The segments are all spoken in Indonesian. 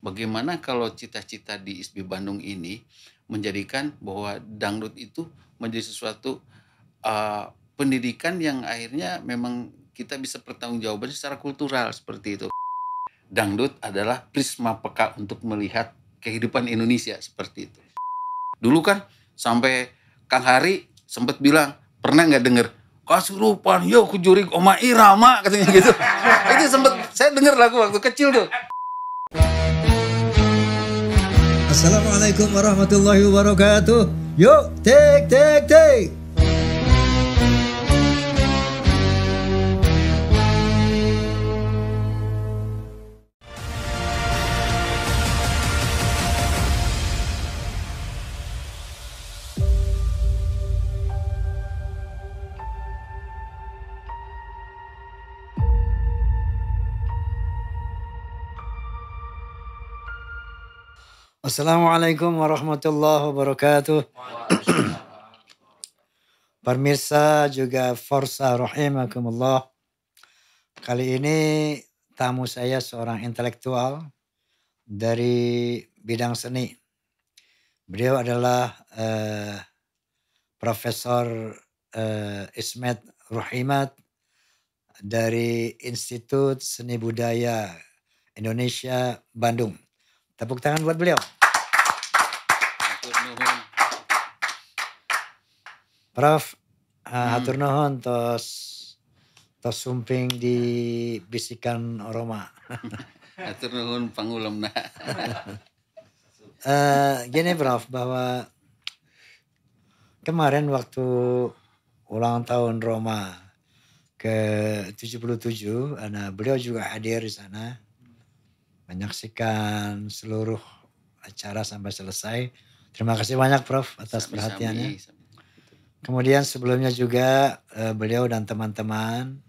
bagaimana kalau cita-cita di ISB Bandung ini menjadikan bahwa dangdut itu menjadi sesuatu pendidikan yang akhirnya memang kita bisa pertanggungjawaban secara kultural seperti itu. Dangdut adalah prisma peka untuk melihat kehidupan Indonesia seperti itu. Dulu kan sampai Kang Hari sempat bilang, pernah nggak denger Kasurupan, yo kujurig Oma Irama katanya gitu. Itu sempat saya dengar lagu waktu kecil tuh. Assalamualaikum warahmatullahi wabarakatuh. Yuk, tek tek tek. Assalamualaikum warahmatullahi wabarakatuh. Pemirsa juga Forza rahimakumullah. Kali ini tamu saya seorang intelektual dari bidang seni. Beliau adalah Profesor Ismet Ruhimat dari Institut Seni Budaya Indonesia Bandung. Tepuk tangan buat beliau. Prof, hatur nuhun tos sumping di bisikan Roma. Hatur nuhun pangulemna. Gini Prof, bahwa kemarin waktu ulang tahun Roma ke-77, beliau juga hadir di sana, menyaksikan seluruh acara sampai selesai. Terima kasih banyak Prof atas perhatiannya. Kemudian sebelumnya juga beliau dan teman-teman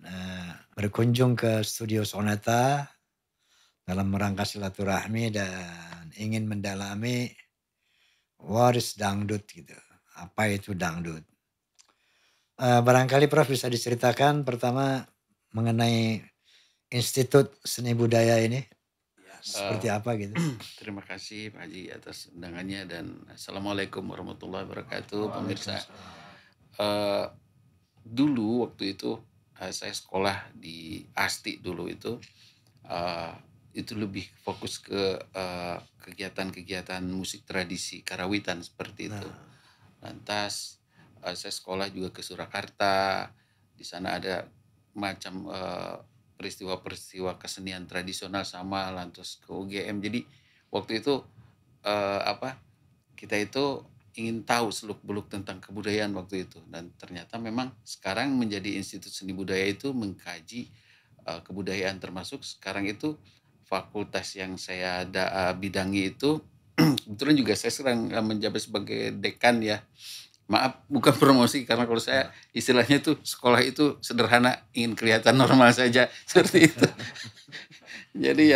berkunjung ke studio Soneta dalam rangka silaturahmi dan ingin mendalami what is dangdut gitu. Apa itu dangdut? Barangkali Prof bisa diceritakan pertama mengenai Institut Seni Budaya ini. Seperti apa gitu. Terima kasih Pak Haji atas undangannya dan Assalamualaikum warahmatullahi wabarakatuh pemirsa. Dulu waktu itu saya sekolah di ASTI dulu itu lebih fokus ke kegiatan-kegiatan musik tradisi karawitan seperti itu. Lantas saya sekolah juga ke Surakarta, di sana ada macam peristiwa-peristiwa kesenian tradisional sama, lantas ke UGM. Jadi waktu itu kita itu ingin tahu seluk-beluk tentang kebudayaan waktu itu, dan ternyata memang sekarang menjadi Institut Seni Budaya itu mengkaji kebudayaan, termasuk sekarang itu fakultas yang saya bidangi itu kebetulan juga saya sekarang menjabat sebagai dekan ya. Maaf, bukan promosi, karena kalau saya istilahnya tuh sekolah itu sederhana, ingin kelihatan normal saja seperti itu. Jadi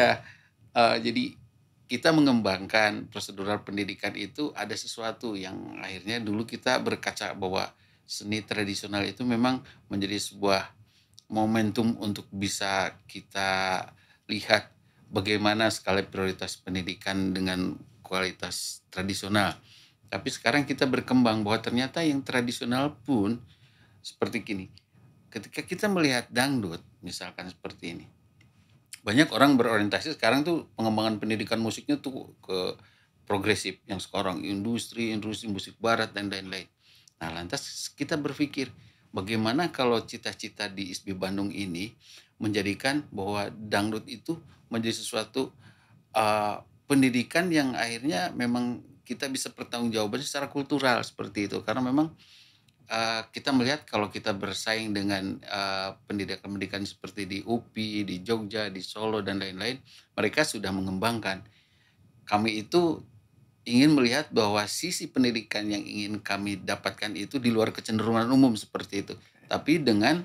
jadi kita mengembangkan prosedural pendidikan itu ada sesuatu yang akhirnya dulu kita berkaca bahwa seni tradisional itu memang menjadi sebuah momentum untuk bisa kita lihat bagaimana skala prioritas pendidikan dengan kualitas tradisional. Tapi sekarang kita berkembang bahwa ternyata yang tradisional pun seperti gini. Ketika kita melihat dangdut misalkan seperti ini, banyak orang berorientasi sekarang tuh pengembangan pendidikan musiknya tuh ke progresif, yang sekarang industri musik barat dan lain-lain. Nah lantas kita berpikir bagaimana kalau cita-cita di ISB Bandung ini menjadikan bahwa dangdut itu menjadi sesuatu pendidikan yang akhirnya memang kita bisa pertanggungjawaban secara kultural seperti itu, karena memang kita melihat kalau kita bersaing dengan pendidikan-pendidikan seperti di UPI, di Jogja, di Solo dan lain-lain, mereka sudah mengembangkan. Kami itu ingin melihat bahwa sisi pendidikan yang ingin kami dapatkan itu di luar kecenderungan umum seperti itu, tapi dengan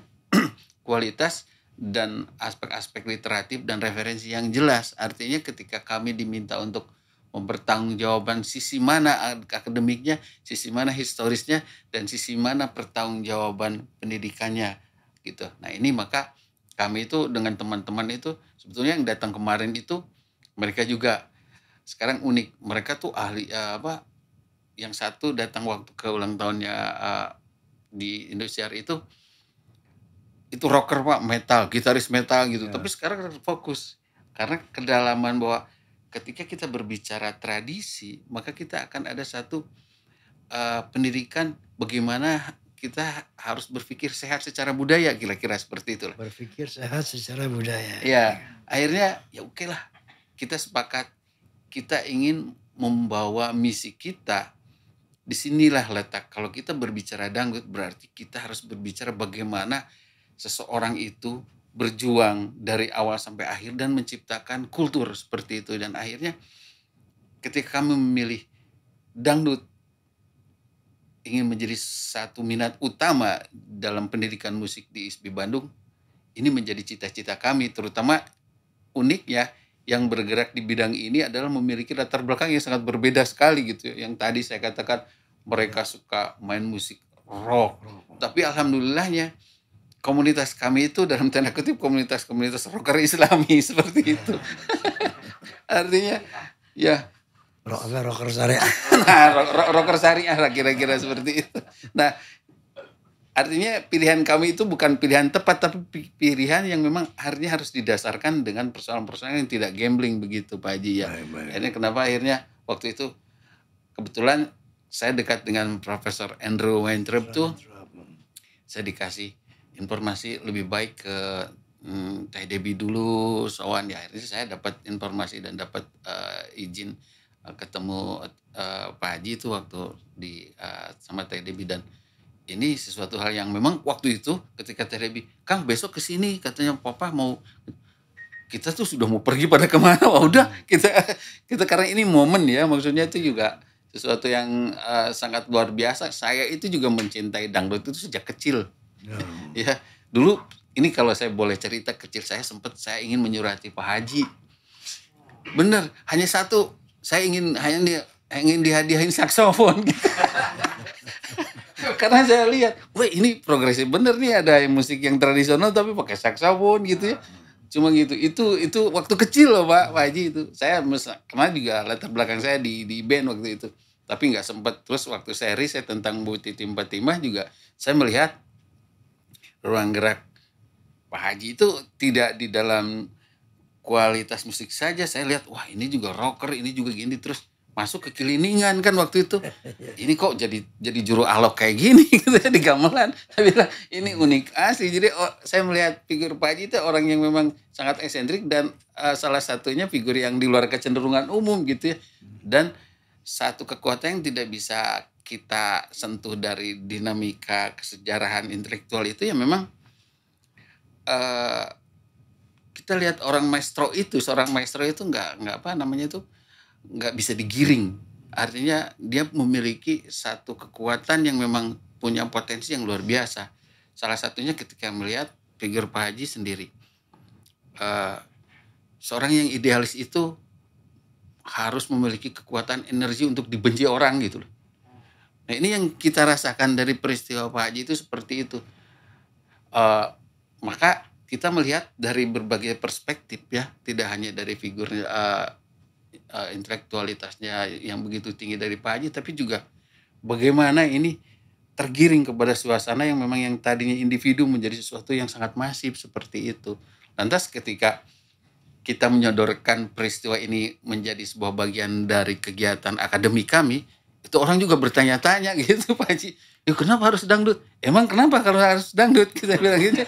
kualitas dan aspek-aspek literatif dan referensi yang jelas. Artinya ketika kami diminta untuk mempertanggungjawabkan sisi mana akademiknya, sisi mana historisnya, dan sisi mana pertanggungjawaban pendidikannya gitu. Nah ini maka kami itu dengan teman-teman itu sebetulnya yang datang kemarin itu mereka juga sekarang unik. Mereka tuh ahli yang satu datang waktu ke ulang tahunnya di Indosiar itu rocker Pak, metal, gitaris metal gitu. Tapi sekarang fokus karena kedalaman bahwa ketika kita berbicara tradisi, maka kita akan ada satu pendidikan bagaimana kita harus berpikir sehat secara budaya, kira-kira seperti itulah. Berpikir sehat secara budaya. Ya, akhirnya ya oke lah, kita sepakat, kita ingin membawa misi kita. Disinilah letak, kalau kita berbicara dangdut berarti kita harus berbicara bagaimana seseorang itu berjuang dari awal sampai akhir dan menciptakan kultur seperti itu. Dan akhirnya ketika kami memilih dangdut ingin menjadi satu minat utama dalam pendidikan musik di ISB Bandung, ini menjadi cita-cita kami, terutama unik ya, yang bergerak di bidang ini adalah memiliki latar belakang yang sangat berbeda sekali gitu. Yang tadi saya katakan mereka suka main musik rock, tapi alhamdulillahnya komunitas kami itu dalam tanda kutip komunitas rocker Islami seperti itu. Artinya ya rocker syariah. Nah, rocker syariah lah kira-kira seperti itu. Nah, artinya pilihan kami itu bukan pilihan tepat, tapi pilihan yang memang akhirnya harus didasarkan dengan persoalan-persoalan yang tidak gambling begitu Pak Haji ya. Akhirnya kenapa akhirnya waktu itu kebetulan saya dekat dengan Profesor Andrew Weintraub tuh, saya dikasih informasi lebih baik ke Teh Debbie dulu, soan ya. Akhirnya saya dapat informasi dan dapat izin ketemu Pak Haji itu waktu di sama Teh Debbie, dan ini sesuatu hal yang memang waktu itu ketika Teh Debbie, Kang besok kesini katanya Papa mau, kita tuh sudah mau pergi pada kemana, wah udah kita karena ini momen ya, maksudnya itu juga sesuatu yang sangat luar biasa. Saya itu juga mencintai dangdut itu sejak kecil. Ya dulu ini kalau saya boleh cerita kecil, saya ingin menyurati Pak Haji, bener hanya satu, saya ingin dihadiahin saksofon gitu. Karena saya lihat, wah ini progresif bener nih, ada musik yang tradisional tapi pakai saksofon gitu ya. Cuma gitu, itu waktu kecil loh Pak Haji itu. Saya kemarin juga latar belakang saya di band waktu itu, tapi nggak sempat. Terus waktu saya riset tentang Bu Titi Timah juga, saya melihat ruang gerak Pak Haji itu tidak di dalam kualitas musik saja. Saya lihat, wah ini juga rocker, ini juga gini, terus masuk ke keliningan kan waktu itu. Ini kok jadi juru alok kayak gini gitu ya di gamelan. Saya bilang ini unik asli. Jadi saya melihat figur Pak Haji itu orang yang memang sangat eksentrik, dan salah satunya figur yang di luar kecenderungan umum gitu ya. Dan satu kekuatan yang tidak bisa kita sentuh dari dinamika kesejarahan intelektual itu ya, memang kita lihat seorang maestro itu nggak bisa digiring. Artinya dia memiliki satu kekuatan yang memang punya potensi yang luar biasa. Salah satunya ketika melihat figur Pak Haji sendiri, seorang yang idealis itu harus memiliki kekuatan energi untuk dibenci orang gitu loh. Nah ini yang kita rasakan dari peristiwa Pak Haji itu seperti itu. Maka kita melihat dari berbagai perspektif ya, tidak hanya dari figur intelektualitasnya yang begitu tinggi dari Pak Haji, tapi juga bagaimana ini tergiring kepada suasana yang memang yang tadinya individu menjadi sesuatu yang sangat masif seperti itu. Lantas ketika kita menyodorkan peristiwa ini menjadi sebuah bagian dari kegiatan akademik kami, itu orang juga bertanya-tanya gitu Pak Haji, ya kenapa harus dangdut? Emang kenapa kalau harus dangdut? Kita bilang gitu.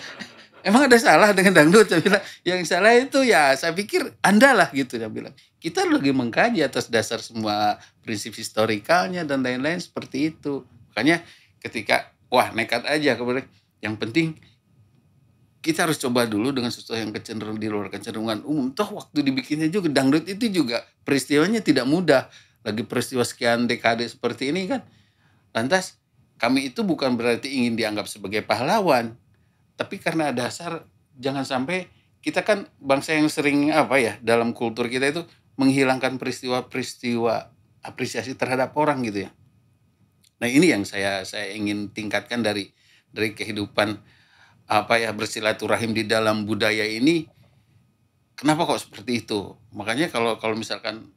Emang ada salah dengan dangdut? Saya bilang, yang salah itu ya saya pikir Anda lah gitu. Saya bilang, kita lagi mengkaji atas dasar semua prinsip historikalnya dan lain-lain seperti itu. Makanya ketika, wah nekat aja, kemudian yang penting kita harus coba dulu dengan sesuatu yang kecenderungan di luar kecenderungan umum. Toh waktu dibikinnya juga dangdut itu juga peristiwanya tidak mudah. Lagi peristiwa sekian dekade seperti ini kan. Lantas kami itu bukan berarti ingin dianggap sebagai pahlawan, tapi karena dasar jangan sampai kita kan bangsa yang sering dalam kultur kita itu menghilangkan peristiwa-peristiwa apresiasi terhadap orang gitu ya. Nah ini yang saya ingin tingkatkan dari kehidupan bersilaturahim di dalam budaya ini. Kenapa kok seperti itu? Makanya kalau misalkan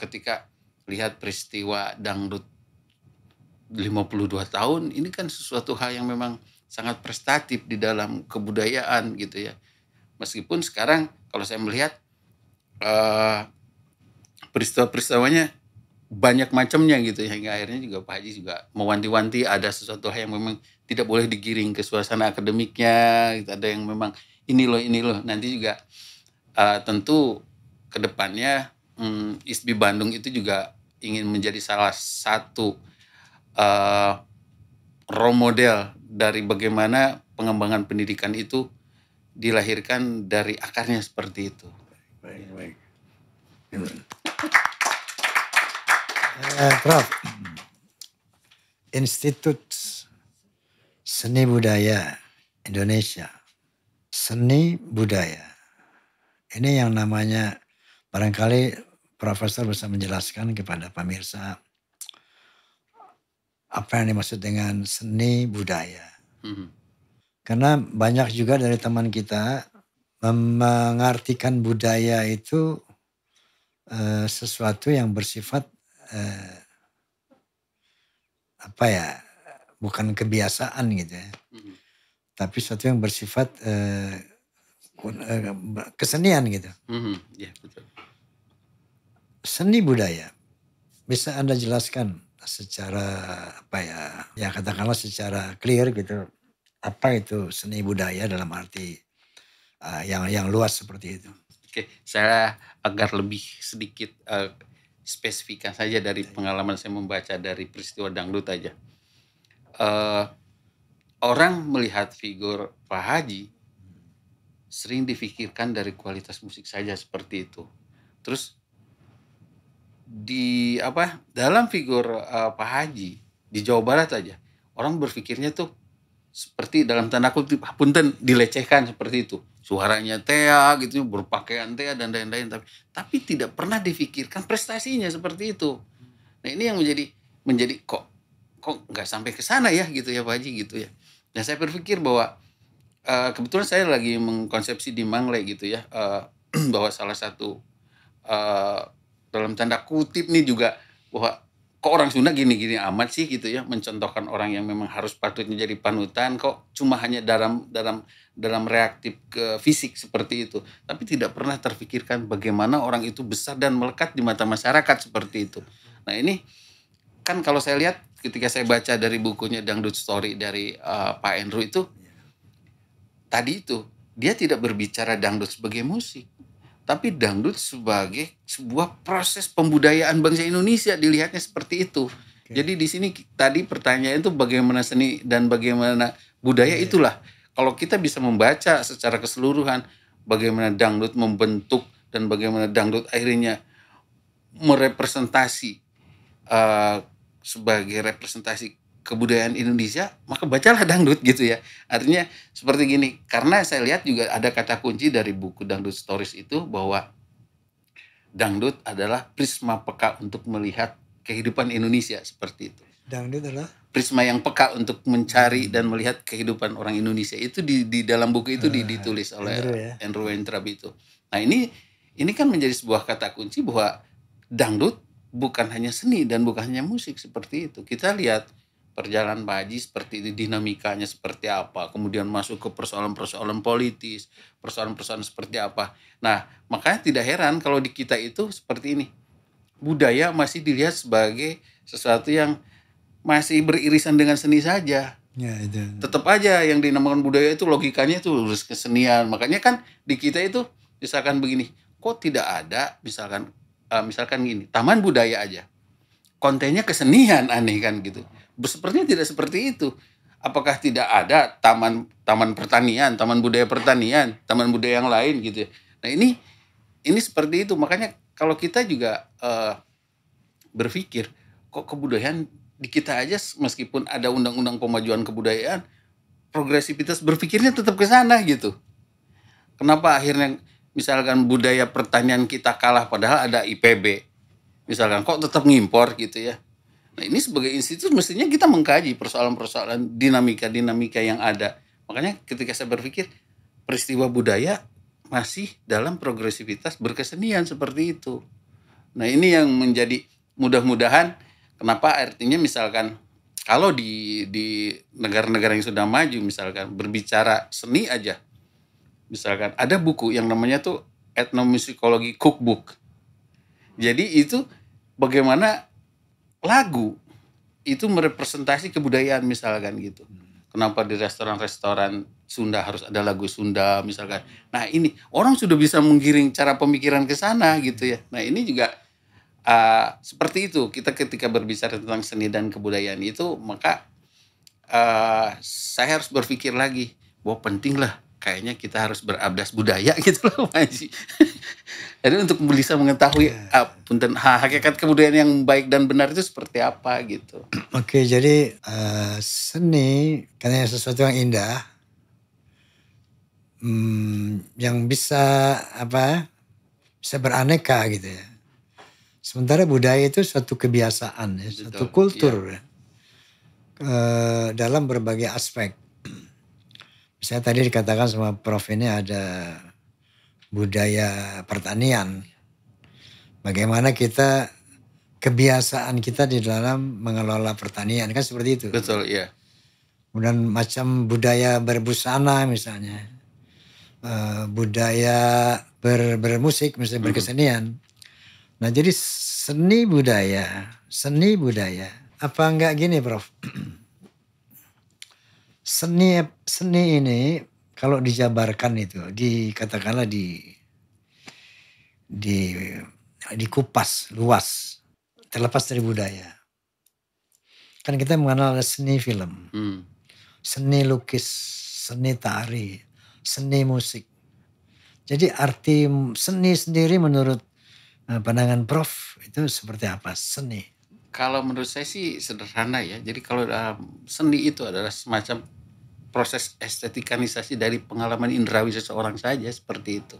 ketika lihat peristiwa dangdut 52 tahun, ini kan sesuatu hal yang memang sangat prestatif di dalam kebudayaan gitu ya. Meskipun sekarang kalau saya melihat peristiwa-peristiwanya banyak macamnya gitu ya, hingga akhirnya juga Pak Haji juga mewanti-wanti ada sesuatu hal yang memang tidak boleh digiring ke suasana akademiknya gitu. Ada yang memang ini loh nanti juga tentu kedepannya ISBI Bandung itu juga ingin menjadi salah satu role model dari bagaimana pengembangan pendidikan itu dilahirkan dari akarnya seperti itu. Baik. Prof, Institut Seni Budaya Indonesia, seni budaya. Ini yang namanya, barangkali Profesor bisa menjelaskan kepada pemirsa apa yang dimaksud dengan seni budaya. Karena banyak juga dari teman kita mengartikan budaya itu sesuatu yang bersifat bukan kebiasaan gitu ya, tapi sesuatu yang bersifat kesenian gitu. Ya, betul. Seni budaya, bisa Anda jelaskan secara katakanlah secara clear gitu, apa itu seni budaya dalam arti yang luas seperti itu? Oke, saya agar lebih sedikit spesifikkan saja dari pengalaman saya membaca dari peristiwa dangdut aja. Orang melihat figur Pak Haji sering difikirkan dari kualitas musik saja seperti itu. Terus dalam figur Pak Haji di Jawa Barat aja, orang berpikirnya tuh seperti dalam tanda kutip punten dilecehkan seperti itu. Suaranya Tea gitu, berpakaian Tea dan lain-lain, tapi tidak pernah difikirkan prestasinya seperti itu. Nah, ini yang menjadi kok nggak sampai ke sana ya gitu ya Pak Haji gitu ya. Nah, saya berpikir bahwa kebetulan saya lagi mengkonsepsi di Mangle gitu ya, bahwa salah satu dalam tanda kutip nih juga bahwa kok orang Sunda gini-gini amat sih gitu ya, mencontohkan orang yang memang harus patutnya jadi panutan, kok cuma hanya dalam reaktif ke fisik seperti itu, tapi tidak pernah terfikirkan bagaimana orang itu besar dan melekat di mata masyarakat seperti itu. Nah, ini kan kalau saya lihat ketika saya baca dari bukunya Dangdut Story dari Pak Andrew itu, tadi itu dia tidak berbicara dangdut sebagai musik, tapi dangdut sebagai sebuah proses pembudayaan bangsa Indonesia, dilihatnya seperti itu. Jadi di sini tadi pertanyaan itu bagaimana seni dan bagaimana budaya, itulah. Kalau kita bisa membaca secara keseluruhan bagaimana dangdut membentuk dan bagaimana dangdut akhirnya merepresentasi sebagai representasi kebudayaan Indonesia, maka bacalah dangdut gitu ya. Artinya seperti gini, karena saya lihat juga ada kata kunci dari buku Dangdut Stories itu bahwa dangdut adalah prisma peka untuk melihat kehidupan Indonesia seperti itu. Dangdut adalah prisma yang peka untuk mencari dan melihat kehidupan orang Indonesia. Itu di dalam buku itu ditulis oleh Andrew Weintraub itu. Nah, ini kan menjadi sebuah kata kunci bahwa dangdut bukan hanya seni dan bukan hanya musik seperti itu. Kita lihat perjalanan Pak Haji seperti itu, dinamikanya seperti apa, kemudian masuk ke persoalan-persoalan politis, persoalan-persoalan seperti apa. Nah, makanya tidak heran kalau di kita itu seperti ini. Budaya masih dilihat sebagai sesuatu yang masih beririsan dengan seni saja. Ya, itu. Tetap aja yang dinamakan budaya itu logikanya itu lulus kesenian. Makanya kan di kita itu misalkan begini, kok tidak ada misalkan gini, taman budaya aja. Kontennya kesenian, aneh kan gitu. Sepertinya tidak seperti itu. Apakah tidak ada taman pertanian, taman budaya pertanian, taman budaya yang lain gitu ya. Nah, ini seperti itu. Makanya kalau kita juga berpikir kok kebudayaan di kita aja meskipun ada undang-undang pemajuan kebudayaan, progresivitas berpikirnya tetap ke sana gitu. Kenapa akhirnya misalkan budaya pertanian kita kalah padahal ada IPB. Misalkan kok tetap ngimpor gitu ya. Nah, ini sebagai institut mestinya kita mengkaji persoalan-persoalan dinamika-dinamika yang ada. Makanya ketika saya berpikir peristiwa budaya masih dalam progresivitas berkesenian seperti itu. Nah ini yang menjadi mudah-mudahan kenapa artinya misalkan kalau di negara-negara yang sudah maju misalkan berbicara seni aja, misalkan ada buku yang namanya tuh Ethnomusikologi Cookbook. Jadi itu bagaimana lagu itu merepresentasi kebudayaan misalkan gitu. Kenapa di restoran-restoran Sunda harus ada lagu Sunda misalkan. Nah ini orang sudah bisa menggiring cara pemikiran ke sana gitu ya. Nah ini juga seperti itu. Kita ketika berbicara tentang seni dan kebudayaan itu maka saya harus berpikir lagi bahwa penting lah kayaknya kita harus berabdas budaya gitu loh Pak Haji. Jadi untuk bisa mengetahui hakikat kebudayaan yang baik dan benar itu seperti apa gitu. Oke, jadi seni karena sesuatu yang indah, yang bisa bisa beraneka gitu ya. Sementara budaya itu suatu kebiasaan ya, suatu kultur ya. Dalam berbagai aspek. Misalnya tadi dikatakan sama Prof ini ada budaya pertanian. Bagaimana kita kebiasaan kita di dalam mengelola pertanian kan seperti itu. Betul, iya. Kemudian macam budaya berbusana misalnya. Budaya bermusik misalnya berkesenian. Nah jadi seni budaya. Apa enggak gini Prof? Seni ini kalau dijabarkan itu dikatakanlah dikupas luas terlepas dari budaya. Kan kita mengenal seni film, seni lukis, seni tari, seni musik. Jadi arti seni sendiri menurut pandangan Prof itu seperti apa seni? Kalau menurut saya sih sederhana ya. Jadi kalau seni itu adalah semacam proses estetikanisasi dari pengalaman indrawi seseorang saja seperti itu.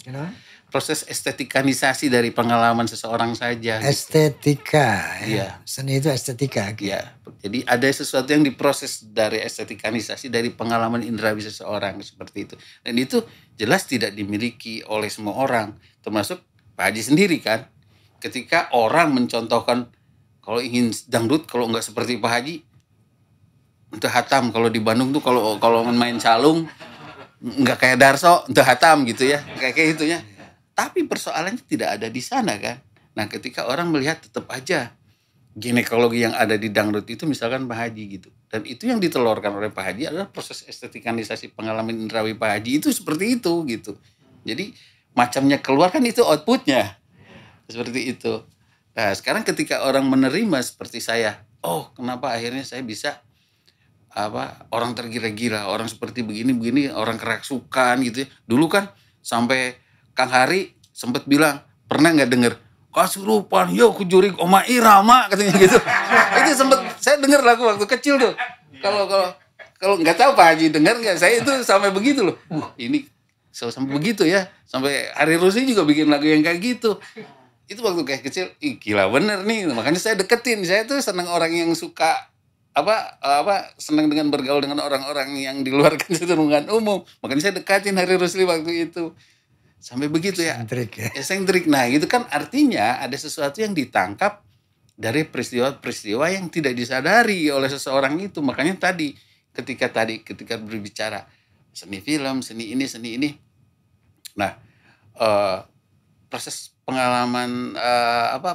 Proses estetikanisasi dari pengalaman seseorang saja. Estetika gitu. Ya. Seni itu estetika. Gitu. Ya. Jadi ada sesuatu yang diproses dari estetikanisasi dari pengalaman indrawi seseorang seperti itu. Dan itu jelas tidak dimiliki oleh semua orang. Termasuk Pak Haji sendiri kan. Ketika orang mencontohkan kalau ingin dangdut kalau nggak seperti Pak Haji untuk hatam. Kalau di Bandung tuh kalau main calung nggak kayak Darso untuk hatam gitu ya kayak gitu ya. Tapi persoalannya tidak ada di sana kan. Nah ketika orang melihat tetap aja ginekologi yang ada di dangdut itu misalkan Pak Haji gitu. Dan itu yang ditelurkan oleh Pak Haji adalah proses estetikanisasi pengalaman indrawi Pak Haji itu seperti itu gitu. Jadi macamnya keluar kan itu outputnya seperti itu. Nah sekarang ketika orang menerima seperti saya, oh kenapa akhirnya saya bisa orang tergila-gila, orang seperti begini, orang kerasukan gitu ya. Dulu kan sampai Kang Hari sempat bilang, pernah nggak denger Kasurupan, yo kujurik Oma Irama katanya gitu. Itu sempat saya dengar lagu waktu kecil tuh. Kalau nggak tahu Pak Haji dengar nggak, saya itu sampai begitu loh. Ini sampai begitu ya. Sampai Hari Rusli juga bikin lagu yang kayak gitu. Itu waktu kayak kecil, gila bener nih. Makanya saya deketin. Saya tuh senang orang yang suka senang dengan bergaul dengan orang-orang yang di luar kecenderungan umum. Makanya saya dekatin Hari Rusli waktu itu. Sampai begitu ya. Eksentrik. Nah, itu kan artinya ada sesuatu yang ditangkap dari peristiwa-peristiwa yang tidak disadari oleh seseorang itu. Makanya ketika berbicara seni film, seni ini. Nah, proses pengalaman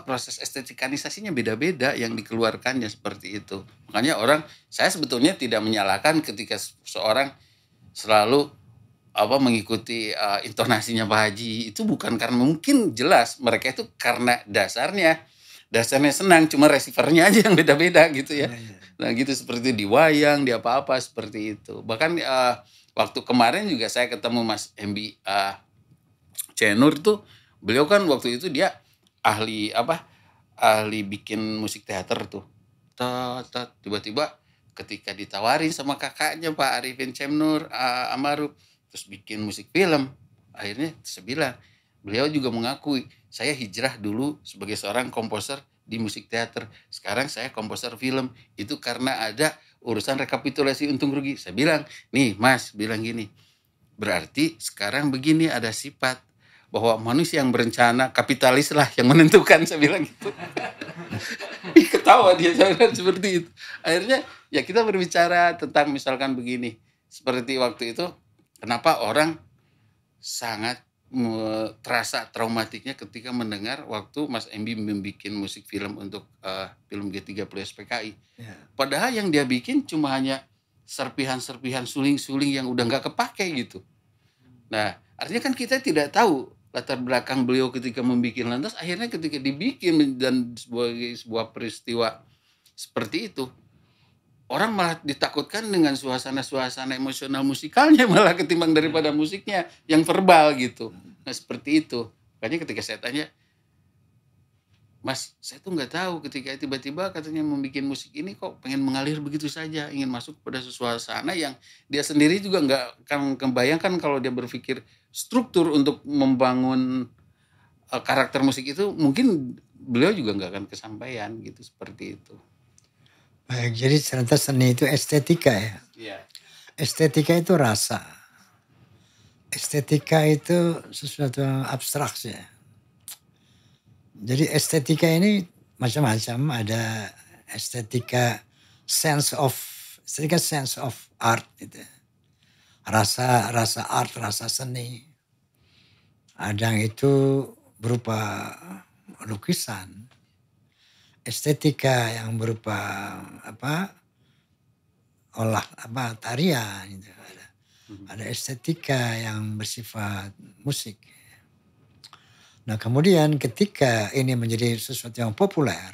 proses estetikanisasinya beda-beda yang dikeluarkannya seperti itu. Makanya saya sebetulnya tidak menyalahkan ketika seseorang selalu mengikuti intonasinya Pak Haji. Itu bukan karena mungkin jelas mereka itu karena dasarnya senang, cuma receivernya aja yang beda-beda gitu ya. Nah gitu seperti di wayang, di apa-apa seperti itu. Bahkan waktu kemarin juga saya ketemu Mas MB Cenur tuh. Beliau kan waktu itu dia ahli bikin musik teater tuh. Tiba-tiba ketika ditawarin sama kakaknya Pak Arifin Cemnur Amaruf terus bikin musik film, akhirnya saya bilang, beliau juga mengakui saya hijrah dulu sebagai seorang komposer di musik teater. Sekarang saya komposer film. Itu karena ada urusan rekapitulasi untung rugi. Saya bilang, nih Mas, bilang gini. Berarti sekarang begini ada sifat bahwa manusia yang berencana, kapitalis lah yang menentukan, saya bilang gitu. Ketawa dia, saya bilang seperti itu. Akhirnya ya kita berbicara tentang misalkan begini, seperti waktu itu kenapa orang sangat terasa traumatiknya ketika mendengar waktu Mas Embi membuat musik film untuk film G30 SPKI. Padahal yang dia bikin cuma hanya serpihan-serpihan suling-suling yang udah nggak kepake gitu. Nah, artinya kan kita tidak tahu latar belakang beliau ketika membuat, lantas akhirnya ketika dibikin dan sebagai sebuah peristiwa seperti itu, orang malah ditakutkan dengan suasana-suasana emosional musikalnya malah ketimbang daripada musiknya yang verbal gitu. Nah seperti itu. Makanya ketika saya tanya, Mas, saya tuh nggak tahu ketika tiba-tiba katanya membuat musik ini kok pengen mengalir begitu saja, ingin masuk pada suasana yang dia sendiri juga nggak akan membayangkan kalau dia berpikir struktur untuk membangun karakter musik itu, mungkin beliau juga nggak akan kesampaian gitu, seperti itu. Baik, jadi ternyata seni itu estetika ya. Iya. Estetika itu rasa. Estetika itu sesuatu yang abstrak ya. Jadi estetika ini macam-macam, ada estetika sense of art gitu. Rasa art, rasa seni. Ada yang itu berupa lukisan. Estetika yang berupa tarian gitu. Ada estetika yang bersifat musik. Nah kemudian ketika ini menjadi sesuatu yang populer,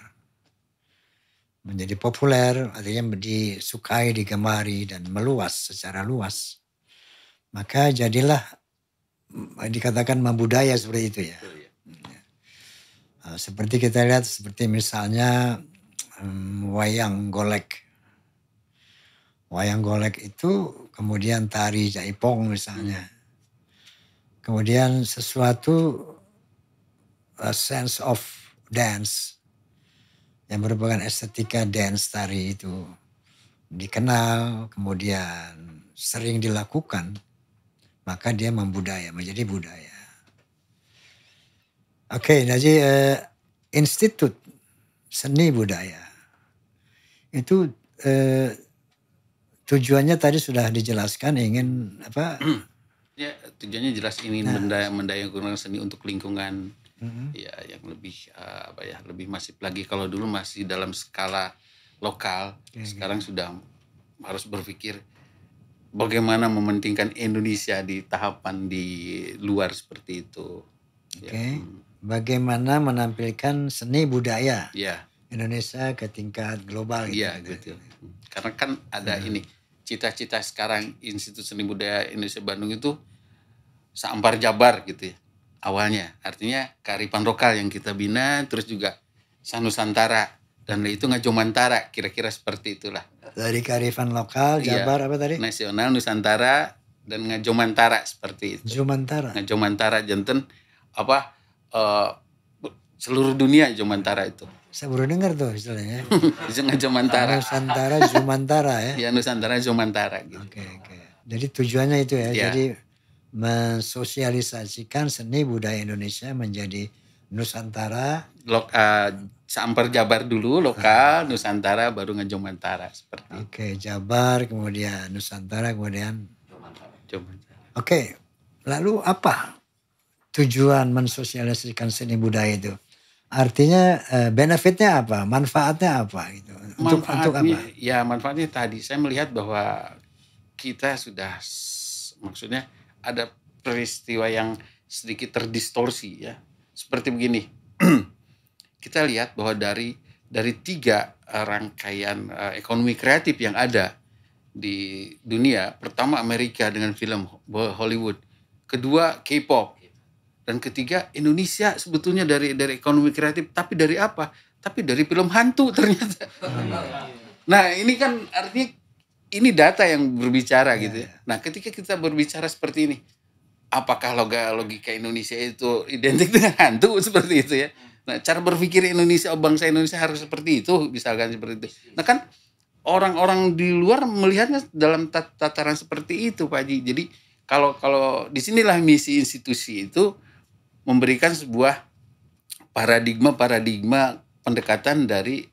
artinya disukai, digemari dan meluas secara luas, maka jadilah dikatakan membudaya seperti itu ya. Seperti kita lihat, seperti misalnya wayang golek. Wayang golek itu kemudian tari jaipong misalnya. Kemudian sesuatu sense of dance yang merupakan estetika dance tari itu dikenal, kemudian sering dilakukan, maka dia membudaya, menjadi budaya. Oke, jadi Institut Seni Budaya itu tujuannya tadi sudah dijelaskan, ingin apa? Ya, tujuannya jelas ingin mendayungkan seni untuk lingkungan. Ya, yang lebih lebih masif lagi. Kalau dulu masih dalam skala lokal, sekarang sudah harus berpikir bagaimana mementingkan Indonesia di tahapan di luar seperti itu. Ya. Bagaimana menampilkan seni budaya Indonesia ke tingkat global. Iya, gitu. Karena kan ada ini cita-cita sekarang Institut Seni Budaya Indonesia Bandung itu Sampar Jabar gitu ya. Awalnya artinya kearifan lokal yang kita bina, terus juga Sanusantara dan itu Ngajomantara, kira-kira seperti itulah. Dari kearifan lokal Jabar apa tadi? Nasional, Nusantara dan Ngajomantara seperti itu. Ngajomantara janten seluruh dunia Jomantara itu. Saya baru dengar tuh istilahnya. Itu Ngajomantara. Nusantara, Jomantara ya. Ya, Nusantara, Jomantara gitu. Oke. Jadi tujuannya itu ya. Jadi mensosialisasikan seni budaya Indonesia menjadi Nusantara. Sampar Jabar dulu lokal, Nusantara baru Ngajomantara seperti. Oke, Jabar kemudian Nusantara kemudian Jomantara. Oke. Lalu apa tujuan mensosialisasikan seni budaya itu? Artinya benefitnya apa? Manfaatnya apa gitu? Untuk apa? Ya, manfaatnya tadi saya melihat bahwa kita sudah maksudnya ada peristiwa yang sedikit terdistorsi ya. Seperti begini. Kita lihat bahwa dari 3 rangkaian ekonomi kreatif yang ada di dunia, pertama Amerika dengan film Hollywood, kedua K-pop, dan ketiga Indonesia sebetulnya dari ekonomi kreatif, tapi dari apa? Tapi dari film hantu ternyata. Nah, ini kan artinya ini data yang berbicara gitu ya. Nah, ketika kita berbicara seperti ini, apakah logika Indonesia itu identik dengan hantu seperti itu ya? Nah, cara berpikir Indonesia, bangsa Indonesia harus seperti itu, misalkan seperti itu. Nah, kan orang-orang di luar melihatnya dalam tataran seperti itu, Pak Haji. Jadi kalau disinilah misi institusi itu memberikan sebuah paradigma pendekatan dari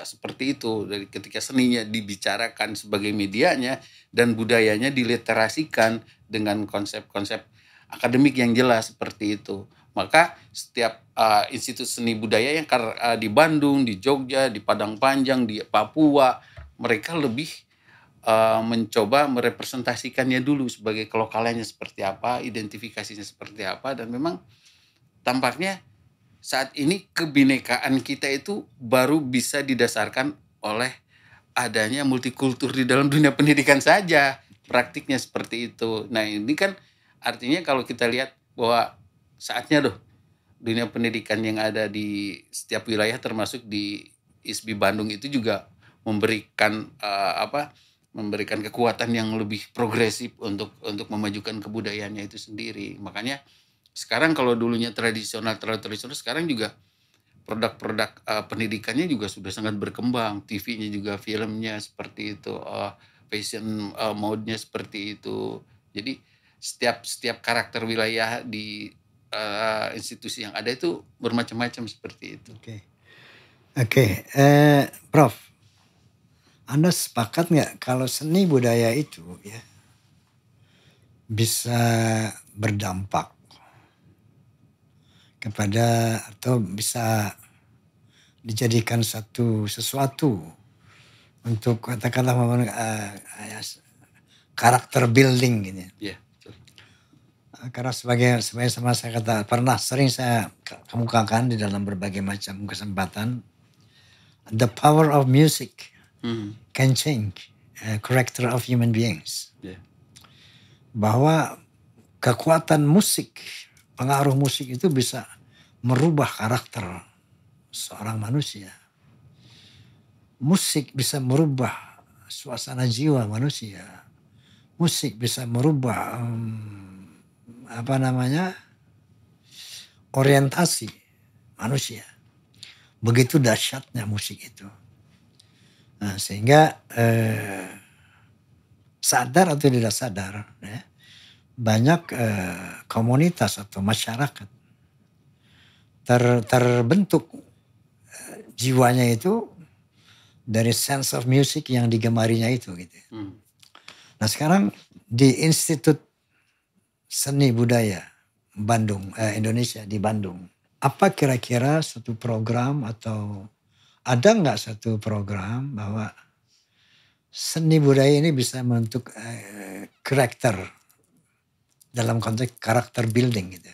seperti itu, dari ketika seninya dibicarakan sebagai medianya dan budayanya diliterasikan dengan konsep-konsep akademik yang jelas seperti itu. Maka setiap institut seni budaya yang di Bandung, di Jogja, di Padang Panjang, di Papua, mereka lebih mencoba merepresentasikannya dulu sebagai kelokalannya seperti apa, identifikasinya seperti apa, dan memang tampaknya saat ini kebinekaan kita itu baru bisa didasarkan oleh adanya multikultur di dalam dunia pendidikan saja. Praktiknya seperti itu. Nah ini kan artinya kalau kita lihat bahwa saatnya dunia pendidikan yang ada di setiap wilayah termasuk di ISBI Bandung itu juga memberikan memberikan kekuatan yang lebih progresif untuk memajukan kebudayaannya itu sendiri. Makanya sekarang kalau dulunya tradisional, sekarang juga produk-produk pendidikannya juga sudah sangat berkembang. TV-nya juga, filmnya seperti itu, fashion mode-nya seperti itu. Jadi setiap karakter wilayah di institusi yang ada itu bermacam-macam seperti itu. Oke. Prof, Anda sepakat nggak kalau seni budaya itu ya bisa berdampak kepada atau bisa dijadikan sesuatu untuk katakanlah karakter building gitu. Yeah. Karena sebagai sama saya kata sering saya kemukakan di dalam berbagai macam kesempatan, the power of music can change character of human beings. Yeah. Bahwa kekuatan musik, pengaruh musik itu bisa merubah karakter seorang manusia. Musik bisa merubah suasana jiwa manusia. Musik bisa merubah orientasi manusia. Begitu dahsyatnya musik itu. Nah, sehingga sadar atau tidak sadar ya, banyak komunitas atau masyarakat terbentuk jiwanya itu dari sense of music yang digemarinya itu gitu. Nah sekarang di Institut Seni Budaya Bandung, Indonesia di Bandung, apa kira-kira satu program atau ada nggak satu program bahwa seni budaya ini bisa membentuk karakter dalam konteks karakter building gitu.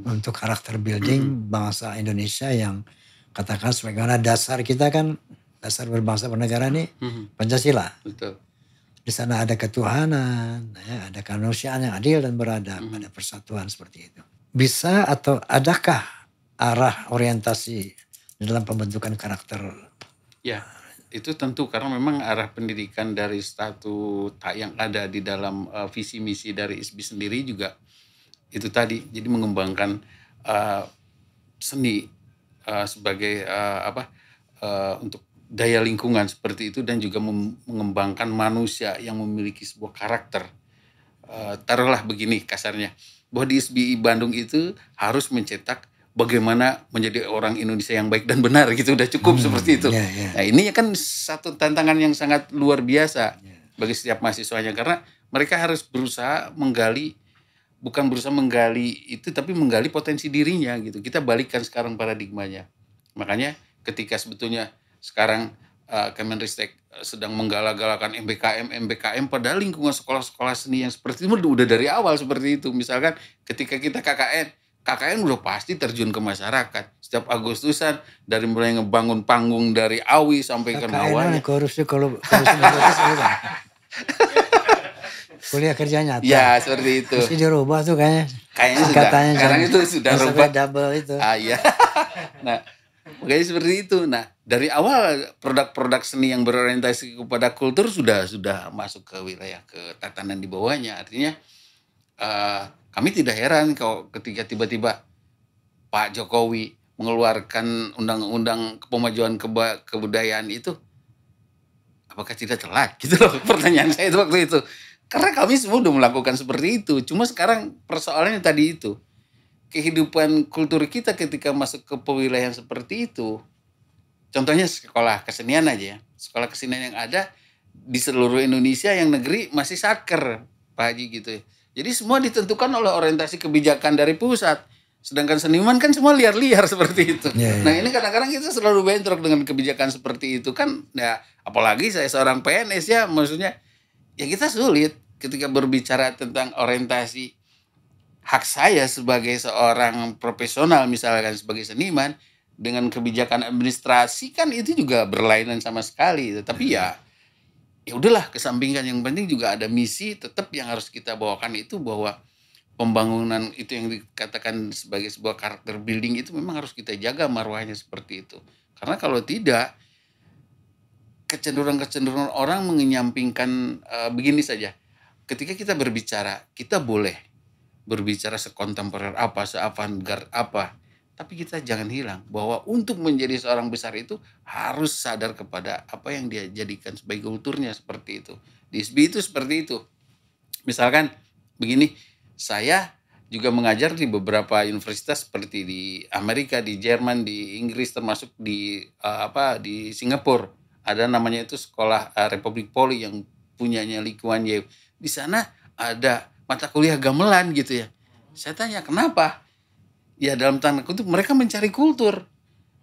Untuk karakter building bangsa Indonesia yang katakan sebagaimana dasar kita kan, dasar berbangsa bernegara ini Pancasila. Betul. Di sana ada ketuhanan, ya, ada kemanusiaan yang adil dan beradab, ada persatuan seperti itu. Bisa atau adakah arah orientasi dalam pembentukan karakter? Ya, itu tentu karena memang arah pendidikan dari statuta yang ada di dalam visi misi dari ISBI sendiri juga itu tadi, jadi mengembangkan seni sebagai untuk daya lingkungan seperti itu, dan juga mengembangkan manusia yang memiliki sebuah karakter. Taruhlah begini kasarnya, bahwa di ISBI Bandung itu harus mencetak bagaimana menjadi orang Indonesia yang baik dan benar gitu, udah cukup seperti itu. Nah ini kan satu tantangan yang sangat luar biasa bagi setiap mahasiswanya, karena mereka harus berusaha bukan berusaha menggali itu, tapi menggali potensi dirinya gitu. Kita balikkan sekarang paradigmanya. Makanya ketika sebetulnya sekarang Kemenristek sedang menggala-galakan MBKM, padahal lingkungan sekolah-sekolah seni yang seperti itu udah dari awal seperti itu. Misalkan ketika kita KKN udah pasti terjun ke masyarakat. Setiap Agustusan dari mulai ngebangun panggung dari Awi sampai ke Nawanya. Korupsi kuliah kerja nyata. Ya seperti itu. Mesti dirubah tuh kayaknya. Kayaknya sekarang itu sudah rubah. Double itu. Iya. Nah, makanya seperti itu. Nah, dari awal produk-produk seni yang berorientasi kepada kultur sudah masuk ke wilayah ketatanan di bawahnya. Artinya kami tidak heran kalau ketika tiba-tiba Pak Jokowi mengeluarkan undang-undang pemajuan kebudayaan itu, apakah tidak telat? Gitu loh pertanyaan saya itu waktu itu. Karena kami semua udah melakukan seperti itu. Cuma sekarang persoalannya tadi itu. kehidupan kultur kita ketika masuk ke wilayah seperti itu. Contohnya sekolah kesenian aja ya. Sekolah kesenian yang ada di seluruh Indonesia yang negeri masih satker, Pak Haji gitu ya. Jadi semua ditentukan oleh orientasi kebijakan dari pusat. Sedangkan seniman kan semua liar-liar seperti itu. Nah ini kadang-kadang kita selalu bentrok dengan kebijakan seperti itu kan. Ya apalagi saya seorang PNS ya, maksudnya ya kita sulit ketika berbicara tentang orientasi hak saya sebagai seorang profesional misalkan sebagai seniman dengan kebijakan administrasi kan itu juga berlainan sama sekali. Tapi ya udahlah kesampingkan, yang penting juga ada misi tetap yang harus kita bawakan itu bahwa pembangunan itu yang dikatakan sebagai sebuah karakter building itu memang harus kita jaga marwahnya seperti itu. Karena kalau tidak kecenderungan orang mengenyampingkan begini saja. Ketika kita berbicara, kita boleh berbicara sekontemporer apa, seavantgarde apa, tapi kita jangan hilang bahwa untuk menjadi seorang besar itu harus sadar kepada apa yang dia jadikan sebagai kulturnya seperti itu. Di ISBI itu seperti itu. Misalkan begini, saya juga mengajar di beberapa universitas seperti di Amerika, di Jerman, di Inggris, termasuk di di Singapura. Ada namanya itu Sekolah Republik Poli yang punyanya Lee Kuan Yew. Di sana ada mata kuliah gamelan gitu ya. Saya tanya kenapa? Ya dalam tanda kutip mereka mencari kultur.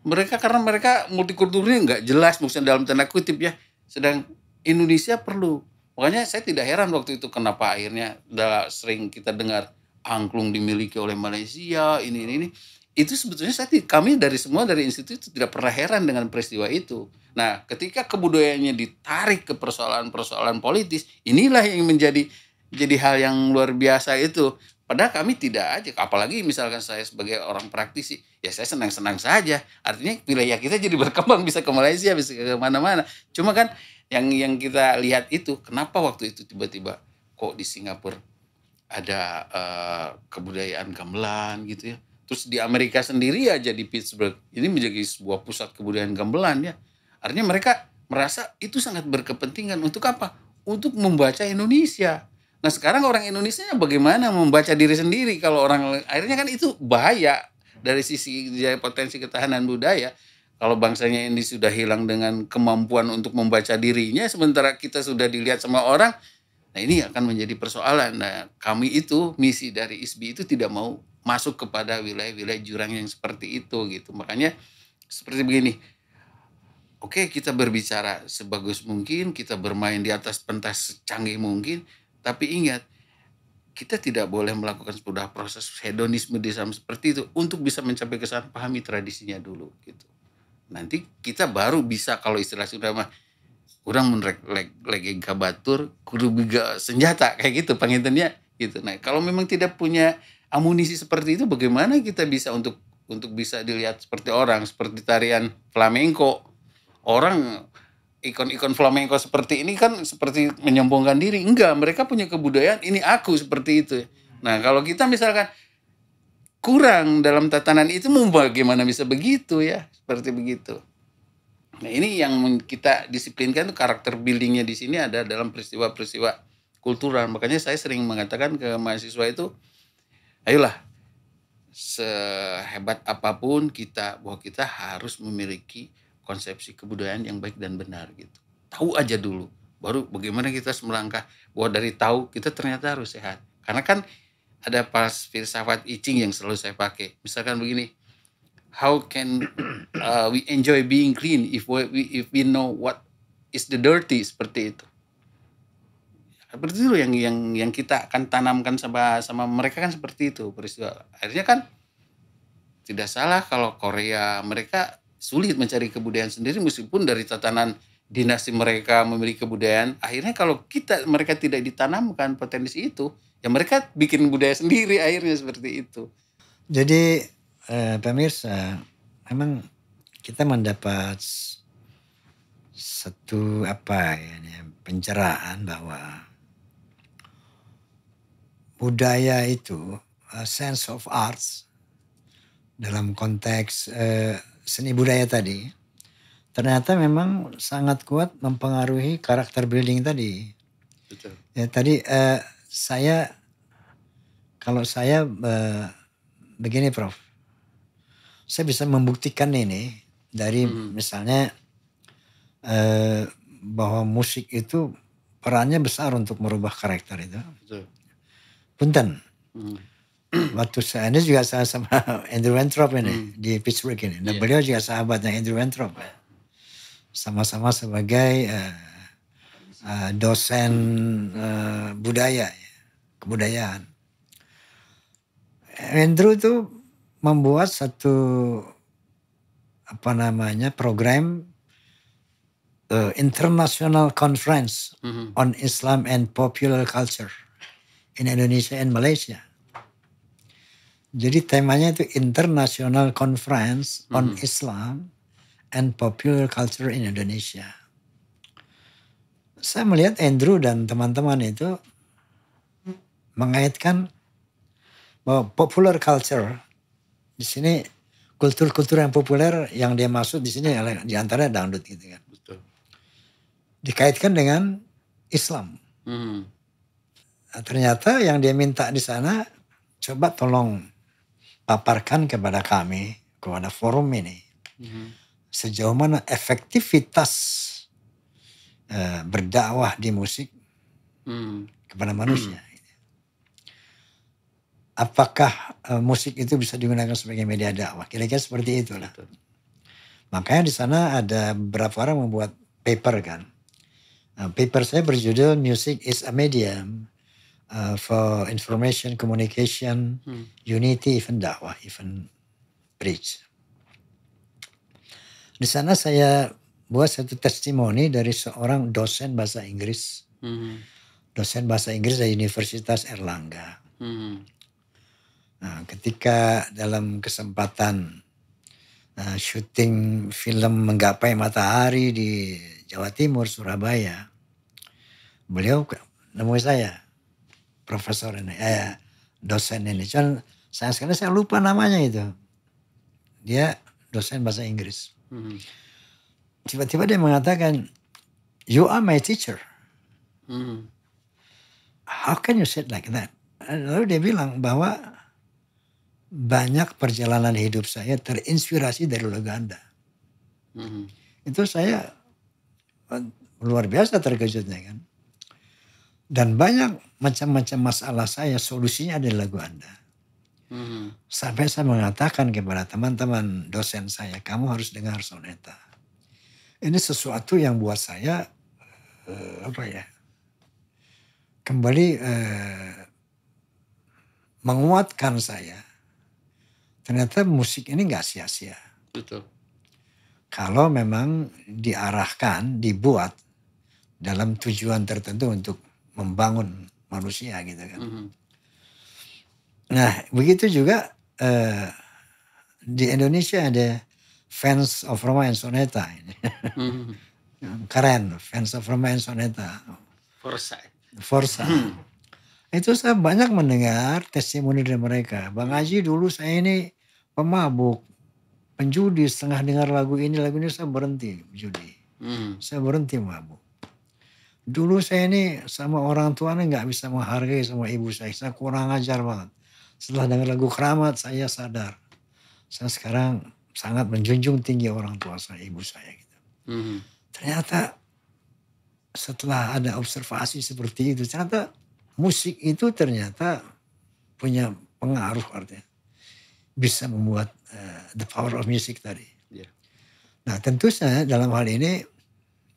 Karena mereka multikulturnya nggak jelas maksudnya dalam tanda kutip ya. Sedang Indonesia perlu. Makanya saya tidak heran waktu itu kenapa akhirnya sering kita dengar angklung dimiliki oleh Malaysia, ini. Itu sebetulnya kami dari institut itu tidak pernah heran dengan peristiwa itu. Nah, ketika kebudayaannya ditarik ke persoalan-persoalan politis, inilah yang menjadi hal yang luar biasa itu. Padahal kami tidak aja, apalagi misalkan saya sebagai orang praktisi, ya saya senang-senang saja. Artinya wilayah kita jadi berkembang, bisa ke Malaysia, bisa ke mana-mana. Cuma kan yang kita lihat itu, kenapa waktu itu tiba-tiba kok di Singapura ada kebudayaan gamelan gitu ya. Terus di Amerika sendiri aja di Pittsburgh, ini menjadi sebuah pusat kebudayaan gamelan ya. Artinya mereka merasa itu sangat berkepentingan untuk apa? Untuk membaca Indonesia. Nah sekarang orang Indonesia bagaimana membaca diri sendiri kalau orang akhirnya kan itu bahaya dari sisi potensi ketahanan budaya. Kalau bangsanya ini sudah hilang dengan kemampuan untuk membaca dirinya, sementara kita sudah dilihat sama orang, nah ini akan menjadi persoalan. Nah kami itu misi dari ISBI itu tidak mau masuk kepada wilayah-wilayah jurang yang seperti itu gitu. Makanya seperti begini. Oke, kita berbicara sebagus mungkin, kita bermain di atas pentas secanggih mungkin, tapi ingat, kita tidak boleh melakukan sebuah proses hedonisme di sana seperti itu. Untuk bisa mencapai ke sana, pahami tradisinya dulu gitu. Nanti kita baru bisa, kalau istilah sudah mah, kurang lagi kabatur, kudu biga senjata kayak gitu pangintennya gitu. Nah, kalau memang tidak punya amunisi seperti itu, bagaimana kita bisa untuk bisa dilihat seperti orang, seperti tarian flamenco. Orang ikon-ikon flamenco seperti ini kan seperti menyombongkan diri. Enggak, mereka punya kebudayaan, ini aku seperti itu. Nah, kalau kita misalkan kurang dalam tatanan itu, mau bagaimana bisa begitu ya? Seperti begitu. Nah, ini yang kita disiplinkan itu karakter buildingnya di sini ada dalam peristiwa-peristiwa kultural. Makanya saya sering mengatakan ke mahasiswa itu, ayolah, sehebat apapun bahwa kita harus memiliki konsepsi kebudayaan yang baik dan benar gitu. Tahu aja dulu, baru bagaimana kita melangkah bahwa dari tahu kita ternyata harus sehat. Karena kan ada pas filsafat I Ching yang selalu saya pakai. Misalkan begini, how can we enjoy being clean if we know what is the dirty, seperti itu. Seperti itu yang kita akan tanamkan sama mereka kan seperti itu peristiwa. Akhirnya kan tidak salah kalau Korea mereka sulit mencari kebudayaan sendiri meskipun dari tatanan dinasti mereka memiliki kebudayaan. Akhirnya kalau mereka tidak ditanamkan potensi itu, ya mereka bikin budaya sendiri akhirnya seperti itu. Jadi pemirsa, memang kita mendapat satu pencerahan bahwa budaya itu sense of arts dalam konteks seni budaya tadi ternyata memang sangat kuat mempengaruhi karakter building tadi. Betul. Ya tadi kalau saya begini Prof, saya bisa membuktikan ini dari misalnya bahwa musik itu perannya besar untuk merubah karakter itu. Betul. Punten. Waktu ini juga saya sama Andrew Weintraub ini di Pittsburgh ini. Dan beliau juga sahabatnya Andrew Weintraub. Sama-sama sebagai dosen budaya, kebudayaan. Andrew itu membuat satu program International Conference on Islam and Popular Culture in Indonesia and Malaysia. Jadi temanya itu International Conference on Islam and Popular Culture in Indonesia. Saya melihat Andrew dan teman-teman itu mengaitkan bahwa popular culture di sini kultur-kultur yang populer yang dia maksud di sini di antara dangdut gitu kan. Betul. Dikaitkan dengan Islam. Nah, ternyata yang dia minta di sana, coba tolong paparkan kepada kami, kepada forum ini, sejauh mana efektivitas berdakwah di musik kepada manusia. Apakah musik itu bisa digunakan sebagai media dakwah? Kira-kira seperti itulah. Makanya di sana ada beberapa orang membuat paper kan. Paper saya berjudul Music is a Medium for Information, Communication, Unity, even dakwah, even preach. Di sana saya buat satu testimoni dari seorang dosen bahasa Inggris. Dosen bahasa Inggris dari Universitas Erlangga. Nah, ketika dalam kesempatan syuting film Menggapai Matahari di Jawa Timur, Surabaya, beliau nemui saya, profesor ini, dosen ini. Cuman saya lupa namanya itu. Dia dosen bahasa Inggris. Tiba-tiba dia mengatakan, "You are my teacher. How can you say it like that?" Lalu dia bilang bahwa banyak perjalanan hidup saya terinspirasi dari lagu Anda. Itu saya luar biasa terkejutnya kan. Dan banyak macam-macam masalah saya solusinya ada di lagu Anda. Sampai saya mengatakan kepada teman-teman dosen saya, kamu harus dengar soneta. Ini sesuatu yang buat saya kembali menguatkan saya. Ternyata musik ini nggak sia-sia. Betul. Kalau memang diarahkan, dibuat dalam tujuan tertentu untuk membangun manusia gitu kan. Nah, begitu juga di Indonesia ada Fans of Roma and Soneta ini. Keren, Fans of Roma and Soneta. Forza. Itu saya banyak mendengar testimoni dari mereka. Bang Haji, dulu saya ini pemabuk, penjudi, setengah dengar lagu ini saya berhenti judi. Saya berhenti mabuk. Dulu saya ini sama orang tuanya nggak bisa menghargai sama ibu saya kurang ajar banget. Setelah dengar lagu Keramat, saya sadar. Saya sekarang sangat menjunjung tinggi orang tua saya, ibu saya gitu. Ternyata setelah ada observasi seperti itu, ternyata musik itu ternyata punya pengaruh artinya. Bisa membuat the power of music tadi. Nah tentu saja dalam hal ini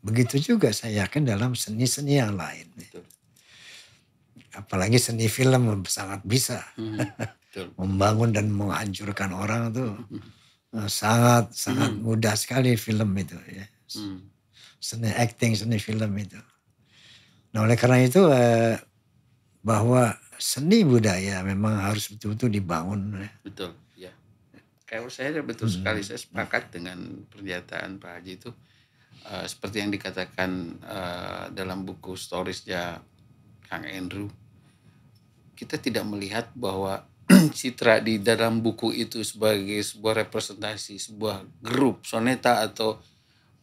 begitu juga saya yakin dalam seni-seni yang lain. Apalagi seni film sangat bisa membangun dan menghancurkan orang tuh. Sangat mudah sekali film itu ya. Seni acting, seni film itu. Nah oleh karena itu bahwa seni budaya memang harus betul-betul dibangun. Betul, ya. Kalau saya betul sekali, saya sepakat dengan pernyataan Pak Haji itu. Seperti yang dikatakan dalam buku storiesnya Kang Andrew, kita tidak melihat bahwa citra di dalam buku itu sebagai sebuah representasi, sebuah grup soneta atau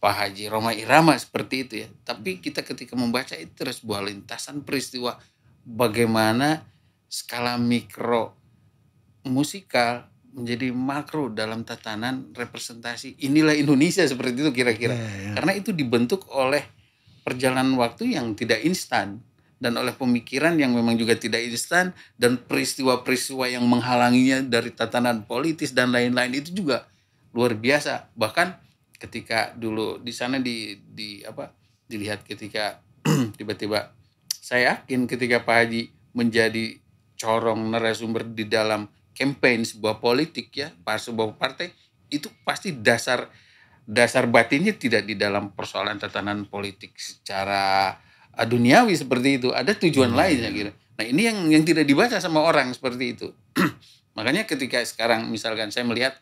Pak Haji Rhoma Irama seperti itu ya. Tapi kita ketika membaca itu terus sebuah lintasan peristiwa bagaimana skala mikro musikal menjadi makro dalam tatanan representasi inilah Indonesia seperti itu kira-kira. Karena itu dibentuk oleh perjalanan waktu yang tidak instan dan oleh pemikiran yang memang juga tidak instan dan peristiwa-peristiwa yang menghalanginya dari tatanan politis dan lain-lain itu juga luar biasa. Bahkan ketika dulu di sana dilihat ketika tiba-tiba saya yakin ketika Pak Haji menjadi corong narasumber di dalam campaign sebuah politik ya, sebuah partai, itu pasti dasar batinnya tidak di dalam persoalan tatanan politik secara duniawi seperti itu. Ada tujuan lain saya kira. Nah ini yang tidak dibaca sama orang seperti itu. Makanya ketika sekarang misalkan saya melihat